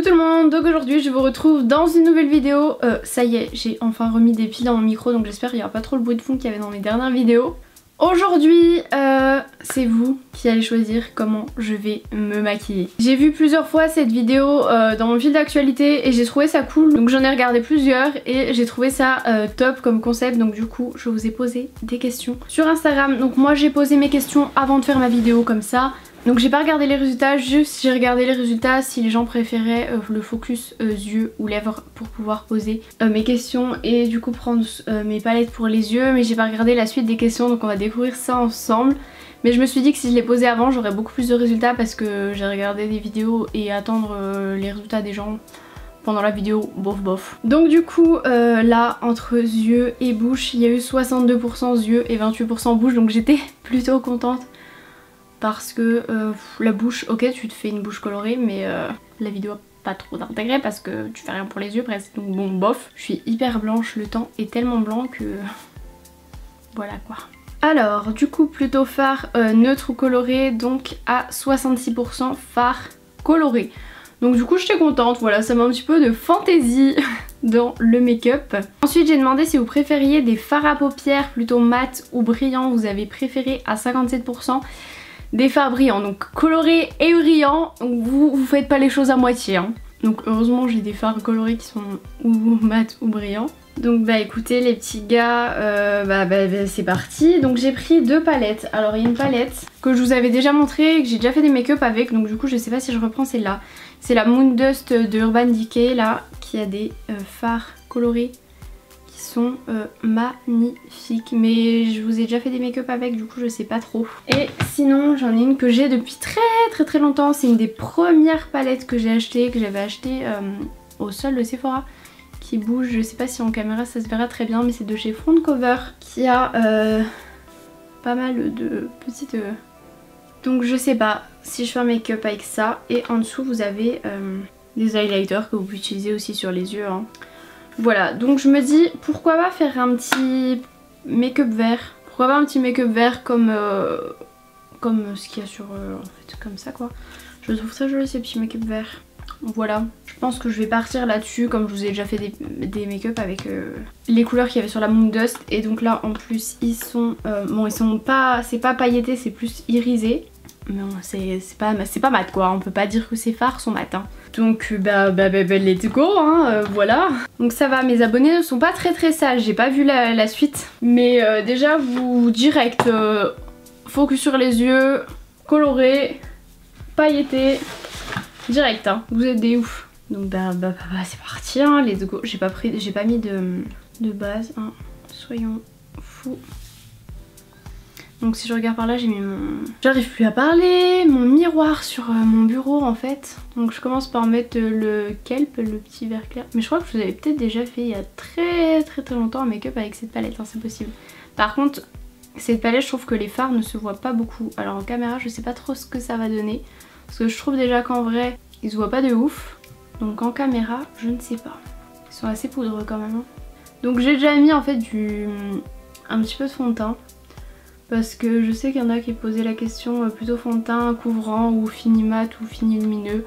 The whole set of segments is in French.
tout le monde, donc aujourd'hui je vous retrouve dans une nouvelle vidéo. Ça y est, j'ai enfin remis des piles dans mon micro, donc j'espère qu'il n'y aura pas trop le bruit de fond qu'il y avait dans mes dernières vidéos. Aujourd'hui, c'est vous qui allez choisir comment je vais me maquiller. J'ai vu plusieurs fois cette vidéo dans mon fil d'actualité et j'ai trouvé ça cool. Donc j'en ai regardé plusieurs et j'ai trouvé ça top comme concept. Donc du coup, je vous ai posé des questions sur Instagram. Donc moi j'ai posé mes questions avant de faire ma vidéo comme ça. Donc j'ai pas regardé les résultats, juste j'ai regardé les résultats si les gens préféraient le focus yeux ou lèvres pour pouvoir poser mes questions et du coup prendre mes palettes pour les yeux, mais j'ai pas regardé la suite des questions, donc on va découvrir ça ensemble. Mais je me suis dit que si je les posais avant j'aurais beaucoup plus de résultats parce que j'ai regardé des vidéos et attendre les résultats des gens pendant la vidéo, bof bof. Donc du coup là entre yeux et bouche il y a eu 62% yeux et 28% bouche, donc j'étais plutôt contente. Parce que la bouche, ok tu te fais une bouche colorée mais la vidéo a pas trop d'intérêt parce que tu fais rien pour les yeux presque, donc bon bof. Je suis hyper blanche, le temps est tellement blanc que voilà quoi. Alors du coup plutôt fard neutre ou coloré, donc à 66% fard coloré. Donc du coup j'étais contente, voilà, ça met un petit peu de fantaisie dans le make-up. Ensuite j'ai demandé si vous préfériez des fards à paupières plutôt mat ou brillants, vous avez préféré à 57%. Des fards brillants, donc colorés et brillants, vous faites pas les choses à moitié hein. Donc heureusement j'ai des fards colorés qui sont ou mat ou brillants. Donc bah écoutez les petits gars, c'est parti. Donc j'ai pris deux palettes. Alors il y a une palette que je vous avais déjà montré et que j'ai déjà fait des make-up avec, donc du coup je sais pas si je reprends celle-là. C'est la Moon Dust de Urban Decay là, qui a des fards colorés qui sont magnifiques, mais je vous ai déjà fait des make-up avec, du coup je sais pas trop. Et sinon j'en ai une que j'ai depuis très longtemps, c'est une des premières palettes que j'ai achetées, que j'avais acheté au sol de Sephora, qui bouge, je sais pas si en caméra ça se verra très bien, mais c'est de chez Front Cover, qui a pas mal de petites... Donc je sais pas si je fais un make-up avec ça, et en dessous vous avez des highlighters que vous pouvez utiliser aussi sur les yeux hein. Voilà, donc je me dis pourquoi pas faire un petit make-up vert. Pourquoi pas un petit make-up vert comme ce qu'il y a sur... en fait comme ça quoi. Je trouve ça joli ces petits make-up verts. Voilà, je pense que je vais partir là-dessus comme je vous ai déjà fait des make-up avec les couleurs qu'il y avait sur la Moon Dust. Et donc là en plus ils sont... bon ils sont pas... c'est pas pailleté, c'est plus irisé. Mais bon, c'est pas mat quoi, on peut pas dire que ces fards sont mat hein. Donc let's go hein, voilà. Donc ça va, mes abonnés ne sont pas très sages, j'ai pas vu la suite. Mais déjà vous direct, focus sur les yeux, coloré, pailleté, direct hein, vous êtes des ouf. Donc c'est parti hein, let's go. J'ai pas mis de base hein, soyons fous. Donc si je regarde par là j'ai mis mon... J'arrive plus à parler, mon miroir sur mon bureau en fait. Donc je commence par mettre le kelp, le petit vert clair. Mais je crois que je vous avais peut-être déjà fait il y a très longtemps un make-up avec cette palette, hein, c'est possible. Par contre cette palette je trouve que les fards ne se voient pas beaucoup. Alors en caméra je sais pas trop ce que ça va donner. Parce que je trouve déjà qu'en vrai ils se voient pas de ouf. Donc en caméra je ne sais pas. Ils sont assez poudreux quand même. Hein. Donc j'ai déjà mis en fait un petit peu de fond de teint. Parce que je sais qu'il y en a qui posaient la question plutôt fond de teint couvrant ou fini mat ou fini lumineux.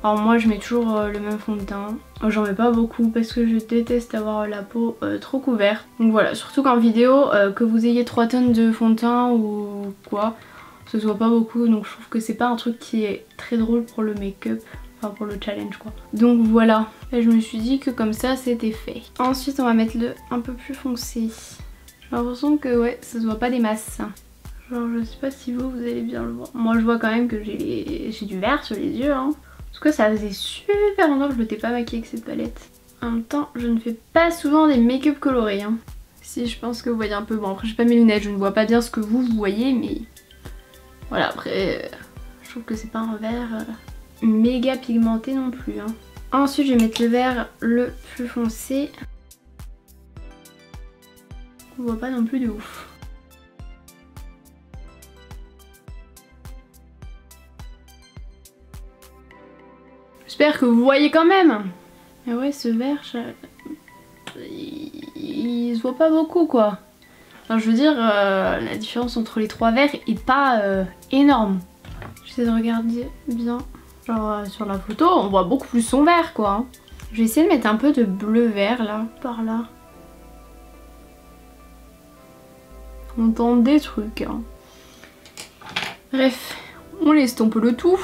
Alors moi je mets toujours le même fond de teint. J'en mets pas beaucoup parce que je déteste avoir la peau trop couverte. Donc voilà, surtout qu'en vidéo, que vous ayez 3 tonnes de fond de teint ou quoi, ça se voit pas beaucoup. Donc je trouve que c'est pas un truc qui est très drôle pour le make-up. Enfin pour le challenge quoi. Donc voilà, et je me suis dit que comme ça c'était fait. Ensuite on va mettre le un peu plus foncé. J'ai l'impression que ouais, ça se voit pas des masses. Genre je sais pas si vous allez bien le voir. Moi je vois quand même que j'ai du vert sur les yeux hein. En tout cas ça faisait super longtemps que je m'étais pas maquillée avec cette palette. En même temps je ne fais pas souvent des make-up colorés hein. Si je pense que vous voyez un peu, bon après j'ai pas mes lunettes, je ne vois pas bien ce que vous voyez mais... Voilà après je trouve que c'est pas un vert méga pigmenté non plus hein. Ensuite je vais mettre le vert le plus foncé. On voit pas non plus de ouf. J'espère que vous voyez quand même. Mais ouais ce vert, il se voit pas beaucoup quoi. Enfin, je veux dire la différence entre les trois verts est pas énorme. J'essaie de regarder bien. Genre sur la photo, on voit beaucoup plus son vert quoi. Hein. Je vais essayer de mettre un peu de bleu vert là, par là. On tente des trucs. Hein. Bref, on estompe le tout.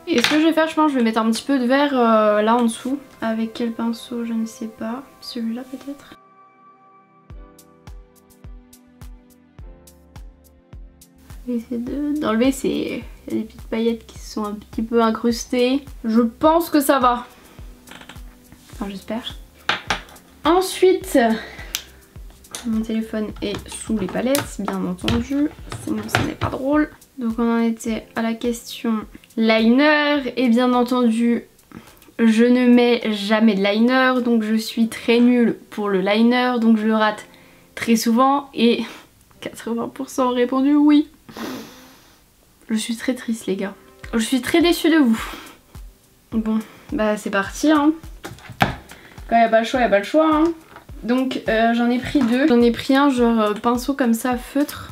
Et ce que je vais faire, je pense que je vais mettre un petit peu de vert là en dessous. Avec quel pinceau, je ne sais pas. Celui-là peut-être. Je vais essayer d'enlever ces des petites paillettes qui sont un petit peu incrustées. Je pense que ça va. Enfin, j'espère. Ensuite, mon téléphone est sous les palettes, bien entendu. Sinon, ça n'est pas drôle. Donc, on en était à la question liner. Et bien entendu, je ne mets jamais de liner. Donc, je suis très nulle pour le liner. Donc, je le rate très souvent. Et 80% ont répondu oui. Je suis très triste, les gars. Je suis très déçue de vous. Bon, bah, c'est parti, hein. Quand il n'y a pas le choix, il n'y a pas le choix. Hein. Donc j'en ai pris deux. J'en ai pris un genre pinceau comme ça, feutre.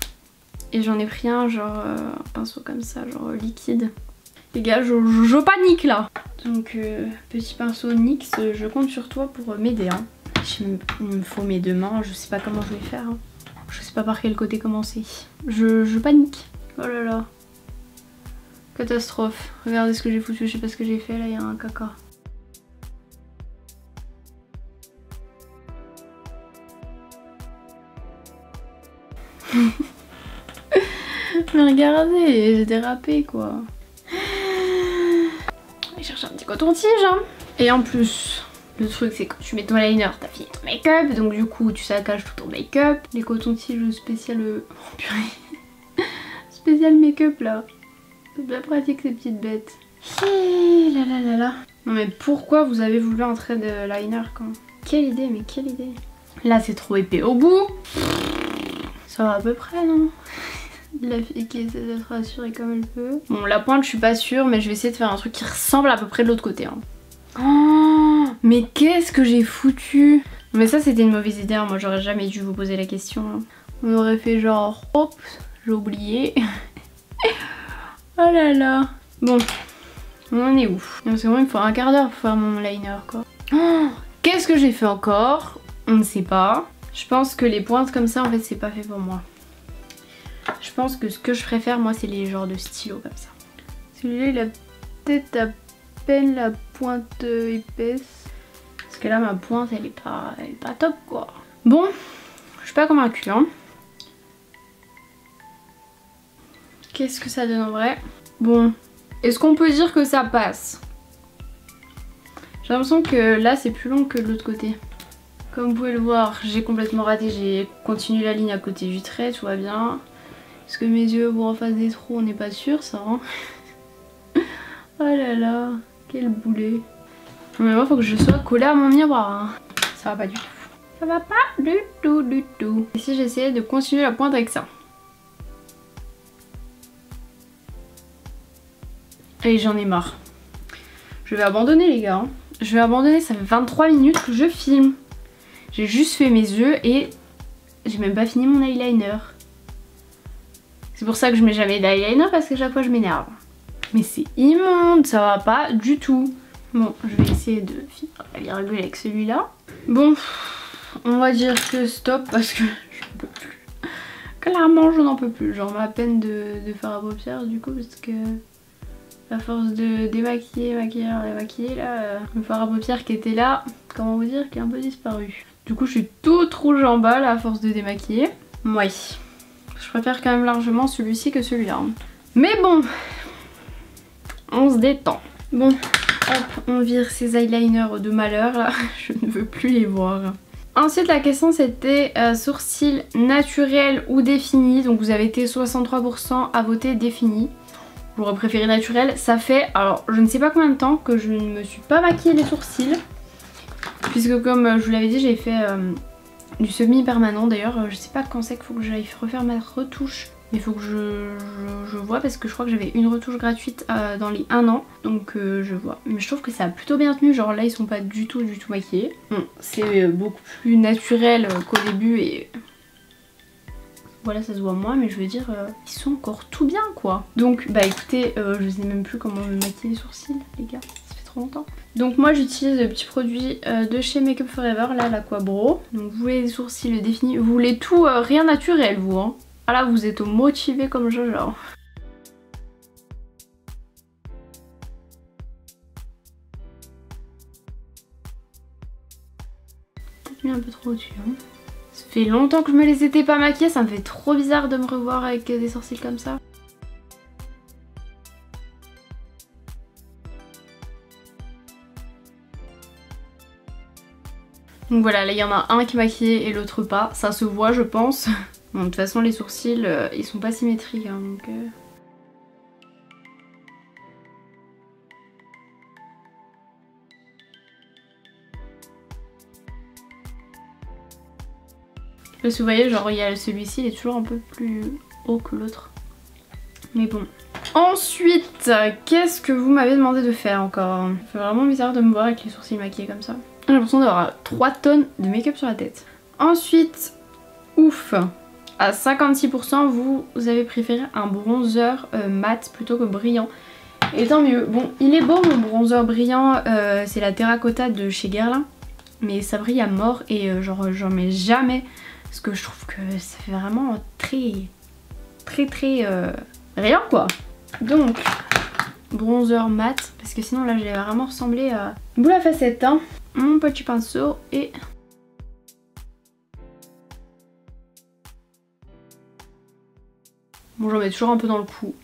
Et j'en ai pris un genre pinceau comme ça, genre liquide. Les gars, je panique là. Donc petit pinceau NYX, je compte sur toi pour m'aider. Hein. Il me faut mes deux mains, je sais pas comment je vais faire. Hein. Je sais pas par quel côté commencer. Je panique. Oh là là. Catastrophe. Regardez ce que j'ai foutu, je sais pas ce que j'ai fait là, il y a un caca. Mais regardez, j'ai dérapé quoi. Je vais chercher un petit coton-tige hein. Et en plus, le truc c'est que quand tu mets ton liner, t'as fini ton make-up. Donc du coup tu saccages tout ton make-up. Les cotons-tiges spécial... Oh purée. Spécial make-up là. C'est bien pratique ces petites bêtes. Là là là là. Non mais pourquoi vous avez voulu un trait de liner quand... Quelle idée, mais quelle idée. Là c'est trop épais au bout. Ça va à peu près non? La fille qui essaie d'être rassurée comme elle peut. Bon la pointe je suis pas sûre mais je vais essayer de faire un truc qui ressemble à peu près de l'autre côté. Hein. Oh, mais qu'est-ce que j'ai foutu? Mais ça c'était une mauvaise idée, hein. Moi j'aurais jamais dû vous poser la question. Hein. On aurait fait genre hop, j'ai oublié. Oh là là. Bon, on en est où? Parce que moi il me faut un quart d'heure pour faire mon liner quoi. Oh, qu'est-ce que j'ai fait encore? On ne sait pas. Je pense que les pointes comme ça en fait c'est pas fait pour moi. Je pense que ce que je préfère moi c'est les genres de stylos comme ça. Celui-là il a peut-être à peine la pointe épaisse. Parce que là ma pointe elle est pas top quoi. Bon, je suis pas convaincue hein. Qu'est-ce que ça donne en vrai? Bon, est-ce qu'on peut dire que ça passe? J'ai l'impression que là c'est plus long que de l'autre côté. Comme vous pouvez le voir, j'ai complètement raté, j'ai continué la ligne à côté du trait, tout va bien. Est-ce que mes yeux vont en face des trous? On n'est pas sûr ça hein. Oh là là, quel boulet. Mais moi faut que je sois collée à mon miroir hein. Ça va pas du tout. Ça va pas du tout du tout. Et si j'essayais de continuer la pointe avec ça? Et j'en ai marre. Je vais abandonner les gars. Hein. Je vais abandonner, ça fait 23 minutes que je filme. J'ai juste fait mes yeux et j'ai même pas fini mon eyeliner. C'est pour ça que je mets jamais d'eyeliner parce que chaque fois je m'énerve. Mais c'est immonde, ça va pas du tout. Bon, je vais essayer de finir la virgule avec celui-là. Bon, on va dire que stop parce que je peux plus. Clairement, je n'en peux plus. Genre ma peine de faire à paupières du coup parce que... À force de démaquiller, maquiller là, le fard à paupières qui était là, comment vous dire, qui est un peu disparu. Du coup je suis toute rouge en bas là à force de démaquiller. Ouais, je préfère quand même largement celui-ci que celui-là. Mais bon, on se détend. Bon, hop, on vire ces eyeliners de malheur là, je ne veux plus les voir. Ensuite la question c'était sourcils naturels ou définis, donc vous avez été 63% à voter défini. J'aurais préféré naturel. Ça fait, alors je ne sais pas combien de temps que je ne me suis pas maquillé les sourcils. Puisque comme je vous l'avais dit, j'ai fait du semi-permanent. D'ailleurs, je sais pas quand c'est qu'il faut que j'aille refaire ma retouche. Mais il faut que je vois parce que je crois que j'avais une retouche gratuite dans les 1 an. Donc je vois. Mais je trouve que ça a plutôt bien tenu. Genre là, ils sont pas du tout maquillés. Bon, c'est beaucoup plus naturel qu'au début et... Voilà, ça se voit moins, mais je veux dire, ils sont encore tout bien quoi. Donc bah écoutez, je sais même plus comment me maquiller les sourcils les gars, ça fait trop longtemps. Donc moi j'utilise le petit produit de chez Make Up Forever, là l'Aquabro. Donc vous voulez les sourcils définis, vous voulez tout rien naturel vous hein. Ah là vous êtes au motivé comme Jojo. Peut-être mis un peu trop au-dessus hein. Ça fait longtemps que je me les étais pas maquillés, ça me fait trop bizarre de me revoir avec des sourcils comme ça. Donc voilà, là il y en a un qui est maquillé et l'autre pas, ça se voit je pense. Bon, de toute façon les sourcils ils sont pas symétriques hein, donc... Parce que vous voyez, genre il y a celui-ci, il est toujours un peu plus haut que l'autre. Mais bon. Ensuite, qu'est-ce que vous m'avez demandé de faire encore? Ça fait vraiment bizarre de me voir avec les sourcils maquillés comme ça. J'ai l'impression d'avoir 3 tonnes de make-up sur la tête. Ensuite, ouf, à 56% vous avez préféré un bronzer mat plutôt que brillant. Et tant mieux. Bon, il est beau mon bronzer brillant, c'est la Terracotta de chez Guerlain. Mais ça brille à mort et genre j'en mets jamais. Parce que je trouve que ça fait vraiment très rien quoi. Donc bronzer mat, parce que sinon là j'ai vraiment ressemblé à une boule à facettes hein. Mon petit pinceau et... Bon j'en mets toujours un peu dans le cou.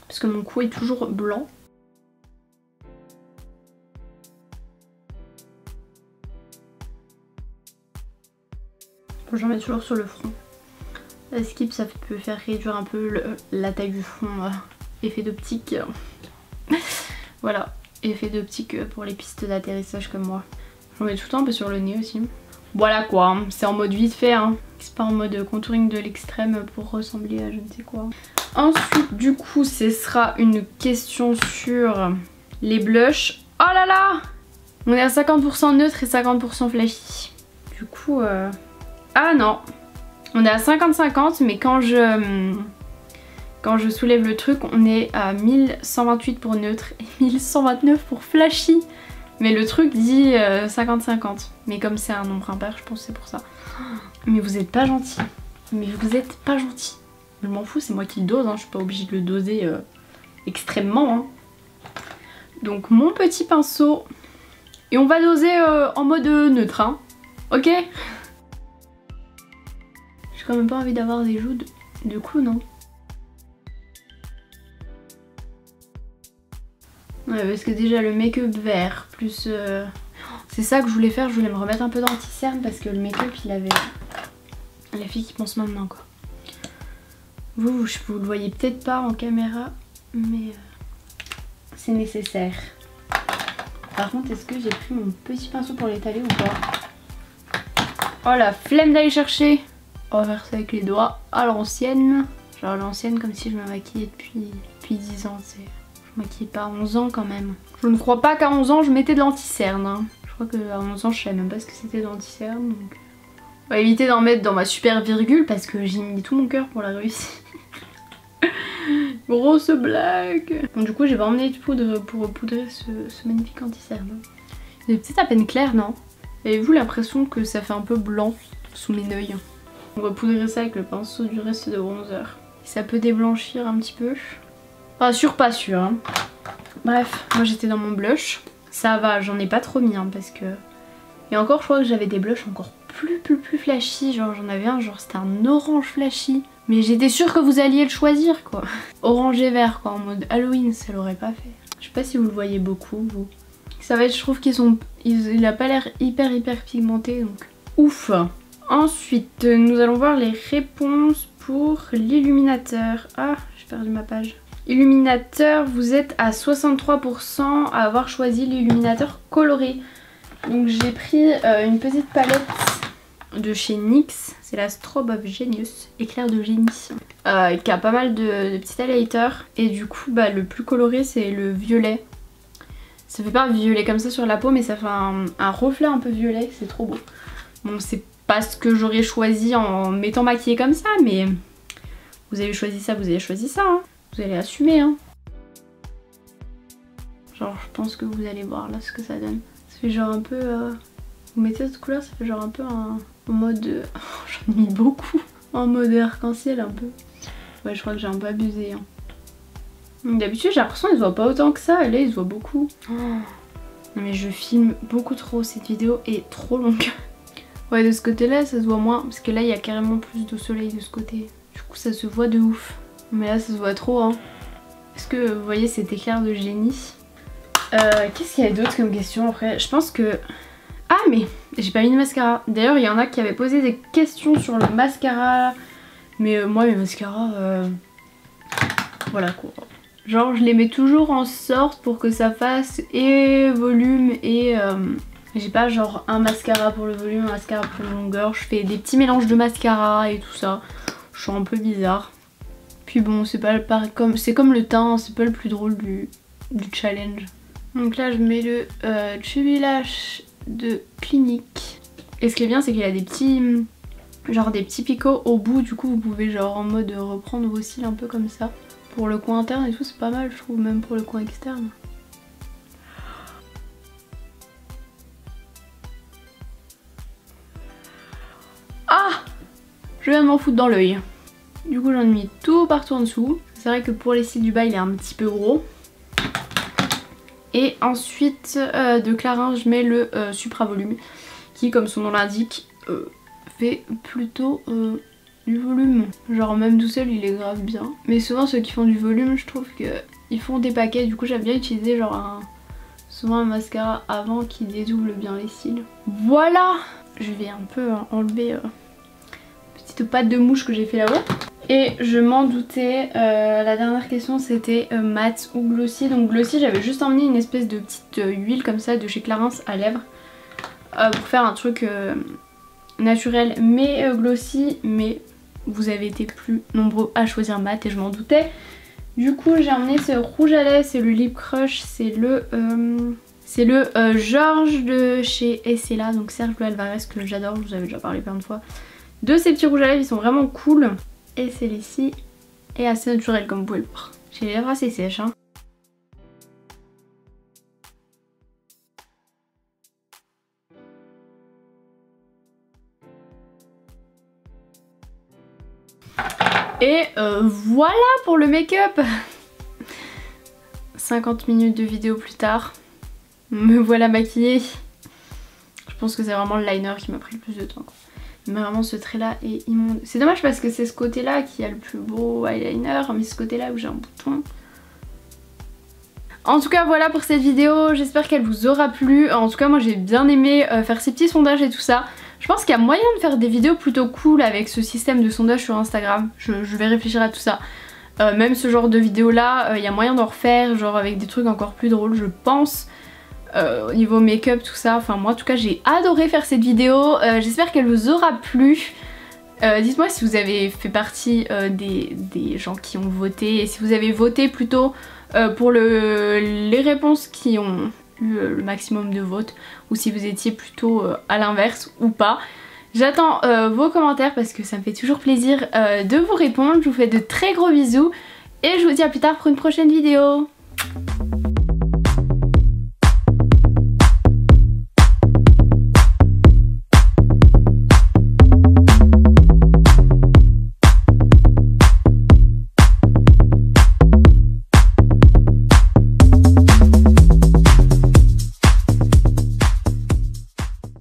Parce que mon cou est toujours blanc. Bon, j'en mets toujours sur le front. La skip ça peut faire réduire un peu la taille du front. Effet d'optique. Voilà, effet d'optique pour les pistes d'atterrissage comme moi. J'en mets tout le temps un peu sur le nez aussi. Voilà quoi, hein. C'est en mode vite fait. Hein. C'est pas en mode contouring de l'extrême pour ressembler à je ne sais quoi. Ensuite du coup ce sera une question sur les blushs. Oh là là, on est à 50% neutre et 50% flashy. Du coup... Ah non, on est à 50-50 mais quand je soulève le truc on est à 1128 pour neutre et 1129 pour flashy. Mais le truc dit 50-50. Mais comme c'est un nombre impair je pense que c'est pour ça. Mais vous êtes pas gentil. Mais vous êtes pas gentil. Je m'en fous, c'est moi qui le dose, hein. Je suis pas obligée de le doser extrêmement. Hein. Donc mon petit pinceau. Et on va doser en mode neutre. Hein. Ok ? J'ai quand même pas envie d'avoir des joues de coup, non? Ouais, parce que déjà le make-up vert plus... C'est ça que je voulais faire, je voulais me remettre un peu d'anti-cerne parce que le make-up il avait... La fille qui pense maintenant quoi. Vous le voyez peut-être pas en caméra, mais c'est nécessaire. Par contre, est-ce que j'ai pris mon petit pinceau pour l'étaler ou pas? Oh la flemme d'aller chercher. On va faire ça avec les doigts à l'ancienne. Genre à l'ancienne comme si je me maquillais depuis 10 ans. Je me maquillais pas à 11 ans quand même. Je ne crois pas qu'à 11 ans je mettais de l'anti-cerne. Hein. Je crois qu'à 11 ans je savais même pas ce que c'était de l'anti-cerne. Donc... On va éviter d'en mettre dans ma super virgule parce que j'ai mis tout mon cœur pour la réussir. Grosse blague. Bon du coup j'ai pas emmené de poudre pour poudrer ce magnifique anti-cerne. Il est peut-être à peine clair, non? Avez-vous l'impression que ça fait un peu blanc sous mes œils? On va poudrer ça avec le pinceau du reste de bronzer. Ça peut déblanchir un petit peu. Pas sûr, pas sûr. Hein. Bref, moi j'étais dans mon blush. Ça va, j'en ai pas trop mis hein, parce que... Et encore je crois que j'avais des blushs encore plus flashy. Genre j'en avais un, genre c'était un orange flashy. Mais j'étais sûre que vous alliez le choisir quoi. Orange et vert quoi, en mode Halloween, ça l'aurait pas fait. Je sais pas si vous le voyez beaucoup vous. Ça va être, je trouve qu'ils sont... Il a pas l'air hyper pigmenté donc ouf. Ensuite nous allons voir les réponses pour l'illuminateur. Ah j'ai perdu ma page. Illuminateur, vous êtes à 63% à avoir choisi l'illuminateur coloré. Donc j'ai pris une petite palette de chez NYX. C'est la Strobe of Genius, éclair de génie. Qui a pas mal de petits highlighters. Et du coup bah, le plus coloré c'est le violet. Ça fait pas violet comme ça sur la peau mais ça fait un reflet un peu violet, c'est trop beau. Bon c'est pas ce que j'aurais choisi en m'étant maquillée comme ça, mais vous avez choisi ça, vous avez choisi ça, hein. Vous allez assumer, hein. Genre je pense que vous allez voir là ce que ça donne. Ça fait genre un peu... Vous mettez cette couleur, ça fait genre un peu en mode... J'en ai mis beaucoup. En mode arc-en-ciel un peu. Ouais, je crois que j'ai un peu abusé, hein. D'habitude j'ai l'impression qu'il se voit pas autant que ça, et là il se voit beaucoup. Oh. Non mais je filme beaucoup trop, cette vidéo est trop longue. Ouais, de ce côté là ça se voit moins, parce que là il y a carrément plus de soleil de ce côté. Du coup ça se voit de ouf. Mais là ça se voit trop, hein. Est-ce que vous voyez cet éclair de génie? Qu'est-ce qu'il y a d'autre comme question après? Je pense que... Ah mais j'ai pas mis de mascara. D'ailleurs il y en a qui avaient posé des questions sur le mascara. Mais moi mes mascaras... Voilà quoi. Genre je les mets toujours en sorte pour que ça fasse et volume et... J'ai pas genre un mascara pour le volume, un mascara pour la longueur. Je fais des petits mélanges de mascara et tout ça. Je suis un peu bizarre. Puis bon c'est pas comme... C'est comme le teint, c'est pas le plus drôle du challenge. Donc là je mets le Chubby Lash de Clinique. Et ce qui est bien c'est qu'il y a des petits... Genre des petits picots au bout, du coup vous pouvez genre en mode reprendre vos cils un peu comme ça. Pour le coin interne et tout c'est pas mal je trouve, même pour le coin externe. Ah! Je viens de m'en foutre dans l'œil. Du coup j'en ai mis tout partout en dessous. C'est vrai que pour les cils du bas il est un petit peu gros. Et ensuite de Clarins je mets le Supra Volume qui comme son nom l'indique fait plutôt du volume. Genre même tout seul il est grave bien. Mais souvent ceux qui font du volume je trouve qu'ils font des paquets. Du coup j'aime bien utiliser genre souvent un mascara avant qui dédouble bien les cils. Voilà! Je vais un peu enlever petite patte de mouche que j'ai fait là-haut. Et je m'en doutais, la dernière question c'était mat ou glossy. Donc glossy j'avais juste emmené une espèce de petite huile comme ça de chez Clarins à lèvres pour faire un truc naturel mais glossy, mais vous avez été plus nombreux à choisir mat et je m'en doutais. Du coup j'ai emmené ce rouge à lèvres, c'est le Lip Crush, c'est le Georges de chez Essela, donc Serge Bleu Alvarez que j'adore, je vous avais déjà parlé plein de fois. De ces petits rouges à lèvres, ils sont vraiment cool. Et celui-ci est assez naturel comme vous pouvez le voir. J'ai les lèvres assez sèches, hein. Et voilà pour le make-up. 50 minutes de vidéo plus tard, me voilà maquillée. Je pense que c'est vraiment le liner qui m'a pris le plus de temps. Mais vraiment ce trait là est immonde. C'est dommage parce que c'est ce côté là qui a le plus beau eyeliner, mais ce côté là où j'ai un bouton. En tout cas voilà pour cette vidéo, j'espère qu'elle vous aura plu. En tout cas moi j'ai bien aimé faire ces petits sondages et tout ça. Je pense qu'il y a moyen de faire des vidéos plutôt cool avec ce système de sondage sur Instagram. Je vais réfléchir à tout ça. Même ce genre de vidéo là, il y a moyen d'en refaire, genre avec des trucs encore plus drôles je pense. Au niveau make-up tout ça, enfin moi en tout cas j'ai adoré faire cette vidéo, j'espère qu'elle vous aura plu. Dites-moi si vous avez fait partie des gens qui ont voté et si vous avez voté plutôt pour les réponses qui ont eu le maximum de votes ou si vous étiez plutôt à l'inverse ou pas. J'attends vos commentaires parce que ça me fait toujours plaisir de vous répondre. Je vous fais de très gros bisous et je vous dis à plus tard pour une prochaine vidéo.